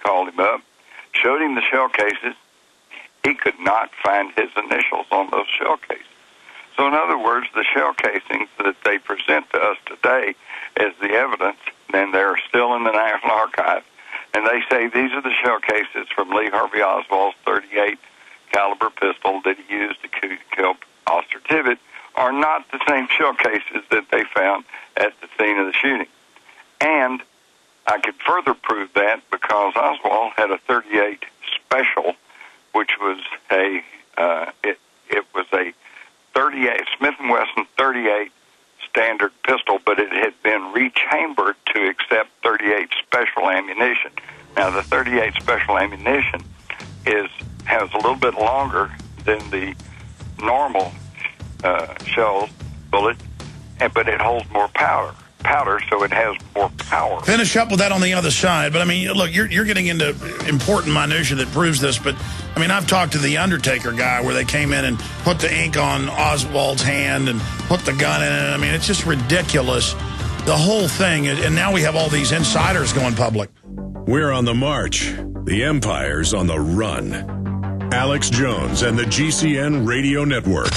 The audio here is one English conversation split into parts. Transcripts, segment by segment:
called him up, showed him the shell cases. He could not find his initials on those shell cases. So in other words, the shell casings that they present to us today as the evidence, and they're still in the National Archive, and they say these are the shell cases from Lee Harvey Oswald's .38 caliber pistol that he used to kill Officer Tibbet, are not the same shell cases that they found at the scene of the shooting. And I could further prove that because Oswald had a .38 special, which was a it was a 38 Smith & Wesson .38 standard pistol, but it had been rechambered to accept .38 special ammunition. Now, the .38 special ammunition has a little bit longer than the normal shell bullet, but it holds more powder, so it has more power. Finish up with that on the other side. But, I mean, look, you're getting into important minutia that proves this. But, I mean, I've talked to the Undertaker guy where they came in and put the ink on Oswald's hand and put the gun in it. I mean, it's just ridiculous, the whole thing. And now we have all these insiders going public. We're on the march. The Empire's on the run. Alex Jones and the GCN Radio Network.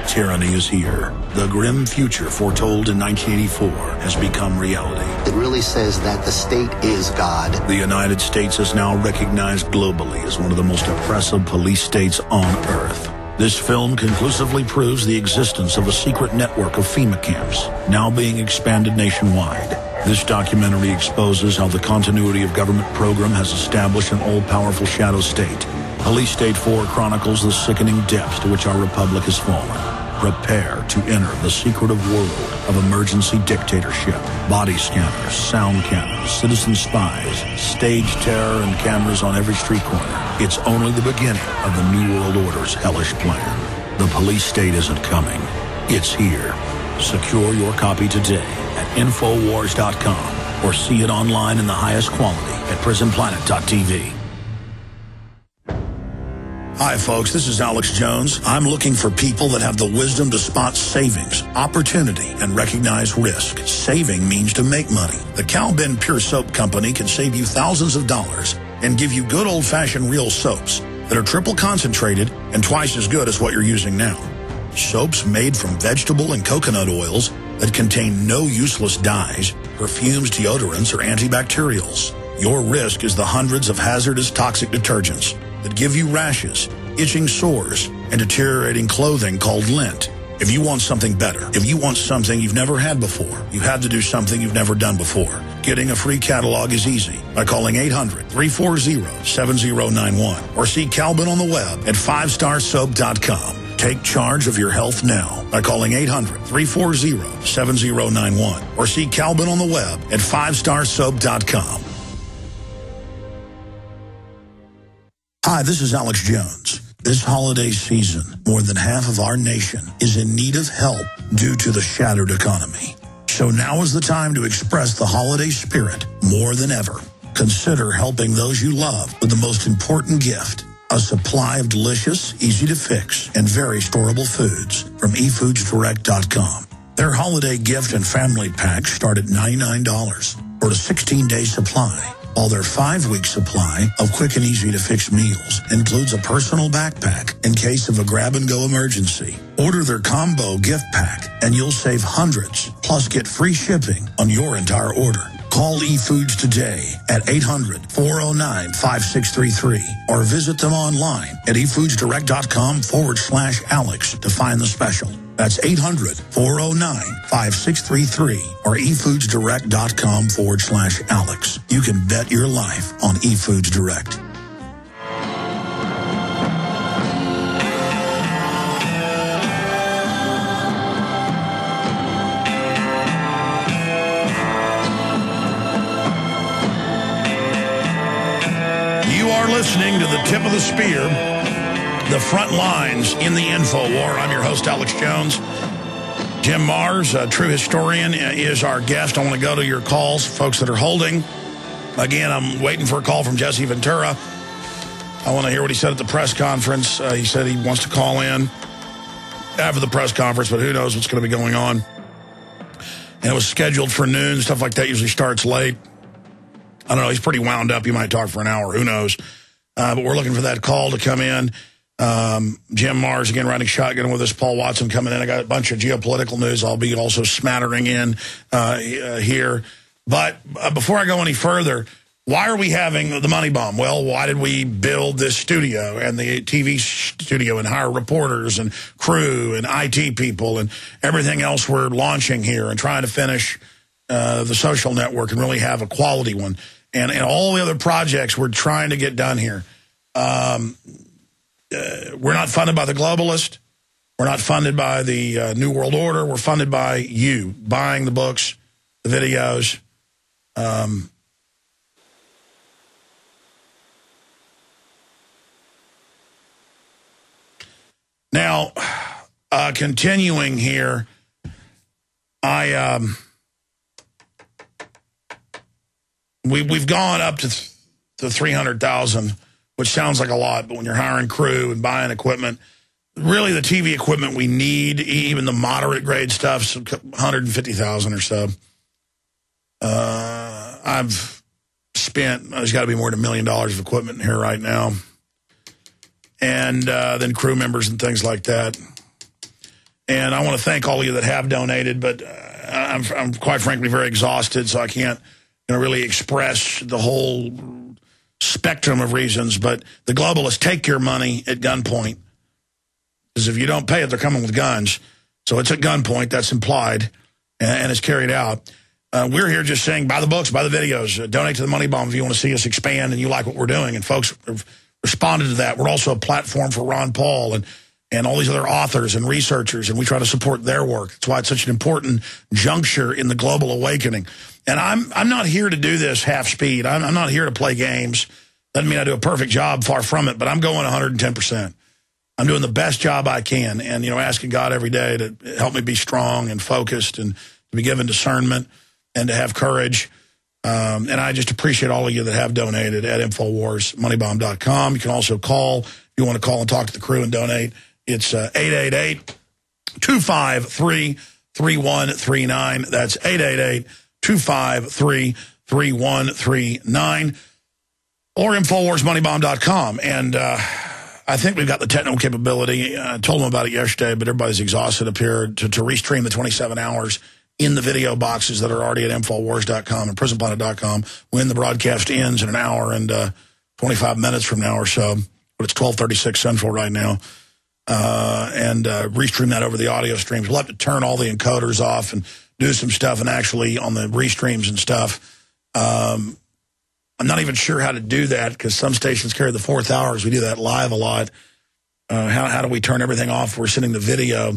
Tyranny is here. The grim future foretold in 1984 has become reality. It really says that the state is God. The United States is now recognized globally as one of the most oppressive police states on Earth. This film conclusively proves the existence of a secret network of FEMA camps, now being expanded nationwide. This documentary exposes how the continuity of government program has established an all-powerful shadow state. Police State 4 chronicles the sickening depths to which our republic has fallen. Prepare to enter the secretive world of emergency dictatorship. Body scanners, sound cannons, citizen spies, stage terror, and cameras on every street corner. It's only the beginning of the New World Order's hellish plan. The police state isn't coming. It's here. Secure your copy today at Infowars.com or see it online in the highest quality at PrisonPlanet.tv. Hi, folks. This is Alex Jones. I'm looking for people that have the wisdom to spot savings, opportunity, and recognize risk. Saving means to make money. The Cal Ben Pure Soap Company can save you thousands of dollars and give you good old-fashioned real soaps that are triple concentrated and twice as good as what you're using now. Soaps made from vegetable and coconut oils that contain no useless dyes, perfumes, deodorants, or antibacterials. Your risk is the hundreds of hazardous toxic detergents that give you rashes, itching sores, and deteriorating clothing called lint. If you want something better, if you want something you've never had before, you have to do something you've never done before. Getting a free catalog is easy by calling 800-340-7091 or see Calvin on the web at 5starsoap.com. Take charge of your health now by calling 800-340-7091 or see Calvin on the web at 5starsoap.com. Hi, this is Alex Jones. This holiday season, more than half of our nation is in need of help due to the shattered economy. So now is the time to express the holiday spirit more than ever. Consider helping those you love with the most important gift, a supply of delicious, easy-to-fix, and very storable foods from eFoodsDirect.com. Their holiday gift and family packs start at $99 for a 16-day supply. While their 5-week supply of quick and easy-to-fix meals includes a personal backpack in case of a grab-and-go emergency. Order their combo gift pack, and you'll save hundreds, plus get free shipping on your entire order. Call eFoods today at 800-409-5633 or visit them online at eFoodsDirect.com/Alex to find the special. That's 800-409-5633 or eFoodsDirect.com/Alex. You can bet your life on eFoods Direct. You are listening to the tip of the spear, the front lines in the info war. I'm your host, Alex Jones. Jim Mars, a true historian, is our guest. I want to go to your calls, folks that are holding. Again, I'm waiting for a call from Jesse Ventura. I want to hear what he said at the press conference. He said he wants to call in. after the press conference, but who knows what's going to be going on. And it was scheduled for noon. Stuff like that usually starts late. I don't know. He's pretty wound up. He might talk for an hour. Who knows? But we're looking for that call to come in. Jim Mars, again, riding shotgun with us. Paul Watson coming in. I got a bunch of geopolitical news. I'll be also smattering in here. But before I go any further, why are we having the Money Bomb? Well, why did we build this studio and the TV studio and hire reporters and crew and IT people and everything else we're launching here and trying to finish the social network and really have a quality one? And all the other projects we're trying to get done here. We're not funded by the globalist. We're not funded by the New World Order. We're funded by you, buying the books, the videos. Now, continuing here, we've gone up to 300,000, which sounds like a lot, but when you're hiring crew and buying equipment, really the TV equipment we need, even the moderate grade stuff, 150,000 or so. I've spent, there's got to be more than $1 million of equipment here right now. And then crew members and things like that. And I want to thank all of you that have donated, but I'm quite frankly very exhausted, so I can't really express the whole spectrum of reasons. But the globalists take your money at gunpoint, because if you don't pay it, they're coming with guns. So it's at gunpoint. That's implied, and it's carried out. We're here just saying, buy the books, buy the videos, donate to the Money Bomb if you want to see us expand and you like what we're doing. And folks have responded to that. We're also a platform for Ron Paul and all these other authors and researchers, and we try to support their work. That's why it's such an important juncture in the global awakening. And I'm not here to do this half speed. I'm not here to play games. Doesn't mean I do a perfect job, far from it, but I'm going 110%. I'm doing the best job I can, and asking God every day to help me be strong and focused and to be given discernment and to have courage. And I just appreciate all of you that have donated at InfoWars, MoneyBomb.com. You can also call if you want to call and talk to the crew and donate. It's 888-253-3139. That's 888-253-3139. Or InfoWarsMoneyBomb.com. And I think we've got the technical capability. I told them about it yesterday, but everybody's exhausted up here to restream the 27 hours in the video boxes that are already at InfoWars.com and PrisonPlanet.com when the broadcast ends in an hour and 25 minutes from now or so. But it's 12:36 Central right now. And restream that over the audio streams. We'll have to turn all the encoders off and do some stuff, and actually on the restreams and stuff. I'm not even sure how to do that, because some stations carry the fourth hours. We do that live a lot. How do we turn everything off? We're sending the video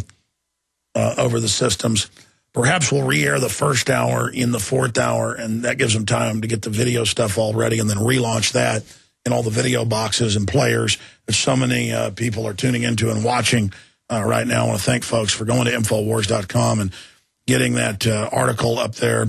over the systems. Perhaps we'll re-air the first hour in the fourth hour, and that gives them time to get the video stuff all ready, and then relaunch that in all the video boxes and players that so many people are tuning into and watching right now. I want to thank folks for going to Infowars.com and getting that article up there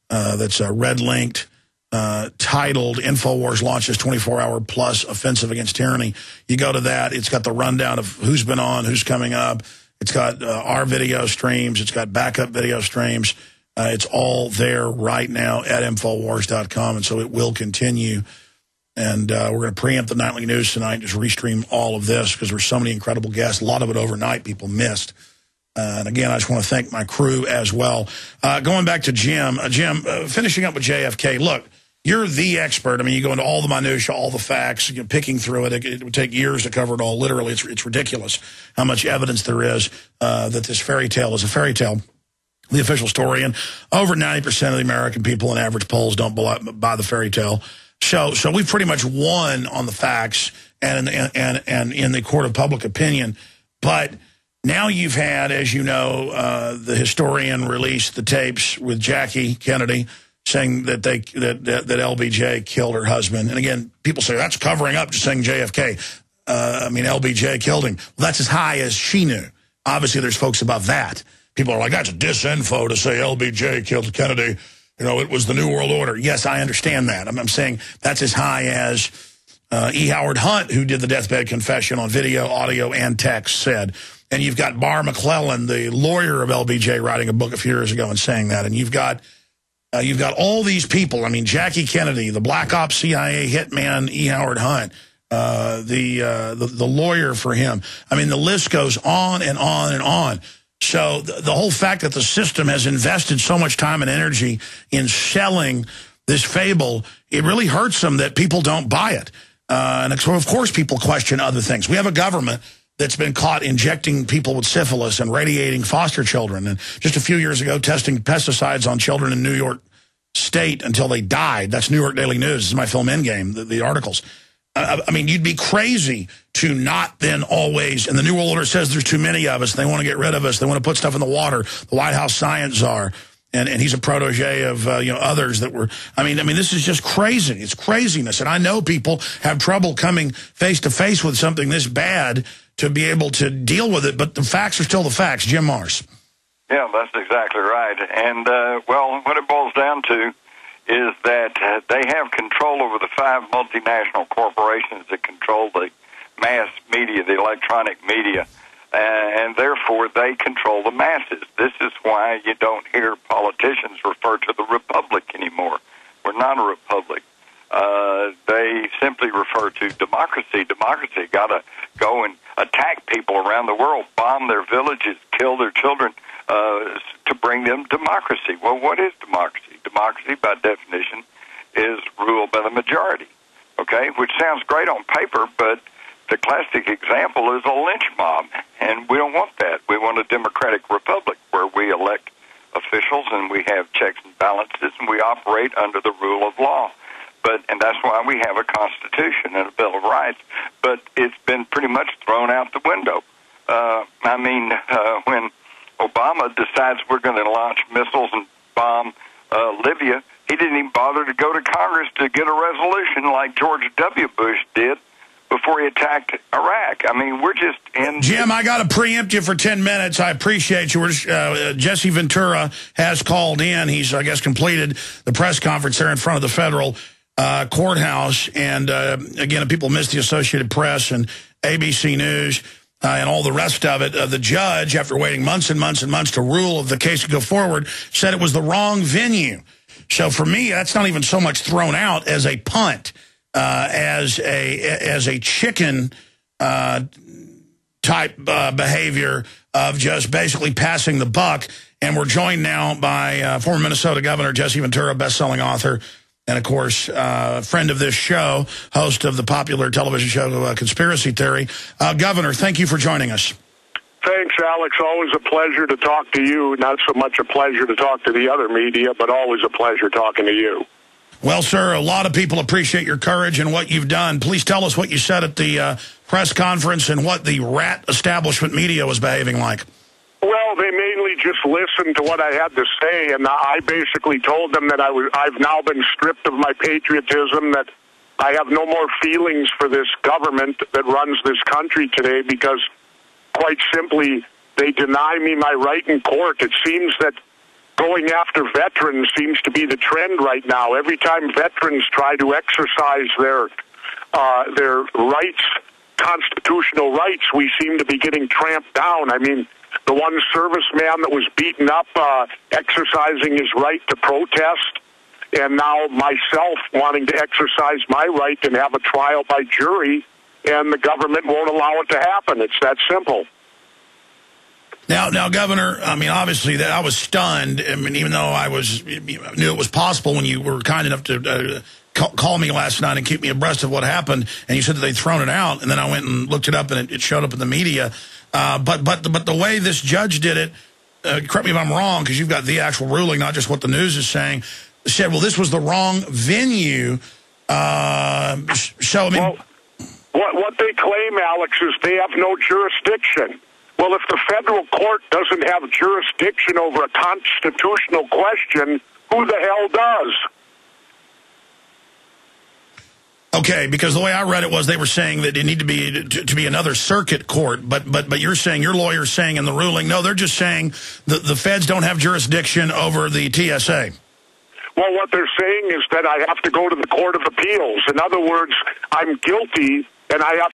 that's red-linked, titled InfoWars Launches 24-Hour Plus Offensive Against Tyranny. You go to that. It's got the rundown of who's been on, who's coming up. It's got our video streams. It's got backup video streams. It's all there right now at Infowars.com, and so it will continue. And we're going to preempt the nightly news tonight, just restream all of this, because there's so many incredible guests. A lot of it overnight people missed. And again, I just want to thank my crew as well. Going back to Jim. Jim, finishing up with JFK, look, you're the expert. I mean, you go into all the minutiae, all the facts, picking through it. It would take years to cover it all. Literally, it's ridiculous how much evidence there is that this fairy tale is a fairy tale. The official story, and over 90% of the American people in average polls don't buy the fairy tale. So we've pretty much won on the facts and in the court of public opinion. But now you've had, as you know, the historian release the tapes with Jackie Kennedy saying that that LBJ killed her husband. And again, people say that's covering up, just saying JFK. LBJ killed him. Well, that's as high as she knew. Obviously, there's folks about that. People are like, that's disinfo to say LBJ killed Kennedy. It was the New World Order. Yes, I understand that. I'm saying that's as high as E. Howard Hunt, who did the deathbed confession on video, audio, and text, said. and you've got Barr McClellan, the lawyer of LBJ, writing a book a few years ago and saying that. And you've got all these people. I mean, Jackie Kennedy, the Black Ops CIA hitman E. Howard Hunt, the lawyer for him. I mean, the list goes on and on and on. So the whole fact that the system has invested so much time and energy in selling this fable, it really hurts them that people don't buy it. And so, of course, people question other things. We have a government that's been caught injecting people with syphilis and radiating foster children. And just a few years ago, testing pesticides on children in New York State until they died. That's New York Daily News. This is my film Endgame, the articles. I mean, you'd be crazy to not then always, and the New World Order says there's too many of us. They want to get rid of us. They want to put stuff in the water. The White House science czar, and he's a protege of others that were. I mean, this is just crazy. It's craziness, and I know people have trouble coming face to face with something this bad to be able to deal with it. But the facts are still the facts. Jim Mars. Yeah, that's exactly right. And well, what it boils down to is that they have control over the 5 multinational corporations that control the mass media, the electronic media, and therefore they control the masses. This is why you don't hear politicians refer to the republic anymore. We're not a republic. They simply refer to democracy. Democracy got to go and attack people around the world, bomb their villages, kill their children to bring them democracy. Well, what is democracy? Democracy, by definition, is ruled by the majority, okay, which sounds great on paper, but the classic example is a lynch mob, and we don't want that. We want a democratic republic where we elect officials and we have checks and balances and we operate under the rule of law. And that's why we have a Constitution and a Bill of Rights, but it's been pretty much thrown out the window. When Obama decides we're going to launch missiles and bomb Libya, he didn't even bother to go to Congress to get a resolution like George W. Bush did before he attacked Iraq. I mean, we're just in... Jim, I got to preempt you for 10 minutes. I appreciate you. Jesse Ventura has called in. He's, I guess, completed the press conference there in front of the federal courthouse. And, again, if people miss the Associated Press and ABC News and all the rest of it, the judge, after waiting months and months and months to rule if the case could go forward, said it was the wrong venue. So for me, that's not even so much thrown out as a punt, as a chicken type behavior of just basically passing the buck. And we're joined now by former Minnesota Governor Jesse Ventura, best-selling author, and, of course, friend of this show, host of the popular television show Conspiracy Theory. Governor, thank you for joining us. Thanks, Alex. Always a pleasure to talk to you. Not so much a pleasure to talk to the other media, but always a pleasure talking to you. Well, sir, a lot of people appreciate your courage and what you've done. Please tell us what you said at the press conference and what the rat establishment media was behaving like. Well, they mainly just listened to what I had to say, and I basically told them that I've now been stripped of my patriotism, that I have no more feelings for this government that runs this country today because, quite simply, they deny me my right in court. It seems that going after veterans seems to be the trend right now. Every time veterans try to exercise their rights, constitutional rights, we seem to be getting tramped down. I mean, the one serviceman that was beaten up exercising his right to protest, and now myself wanting to exercise my right and have a trial by jury, and the government won't allow it to happen. It's that simple. Now, Governor, I mean, obviously, I was stunned. I mean, even though I knew it was possible when you were kind enough to call me last night and keep me abreast of what happened, and you said that they'd thrown it out, and then I went and looked it up, and it showed up in the media. But the way this judge did it, correct me if I'm wrong, because you've got the actual ruling, not just what the news is saying, said, well, this was the wrong venue. So, I mean... Well, what they claim, Alex, is they have no jurisdiction. Well, if the federal court doesn't have jurisdiction over a constitutional question, who the hell does? Okay, because the way I read it was they were saying that it needed to be another circuit court, but you're saying, your lawyer's saying in the ruling, no, they're just saying the feds don't have jurisdiction over the TSA. Well, what they're saying is that I have to go to the Court of Appeals. In other words, I'm guilty, and I have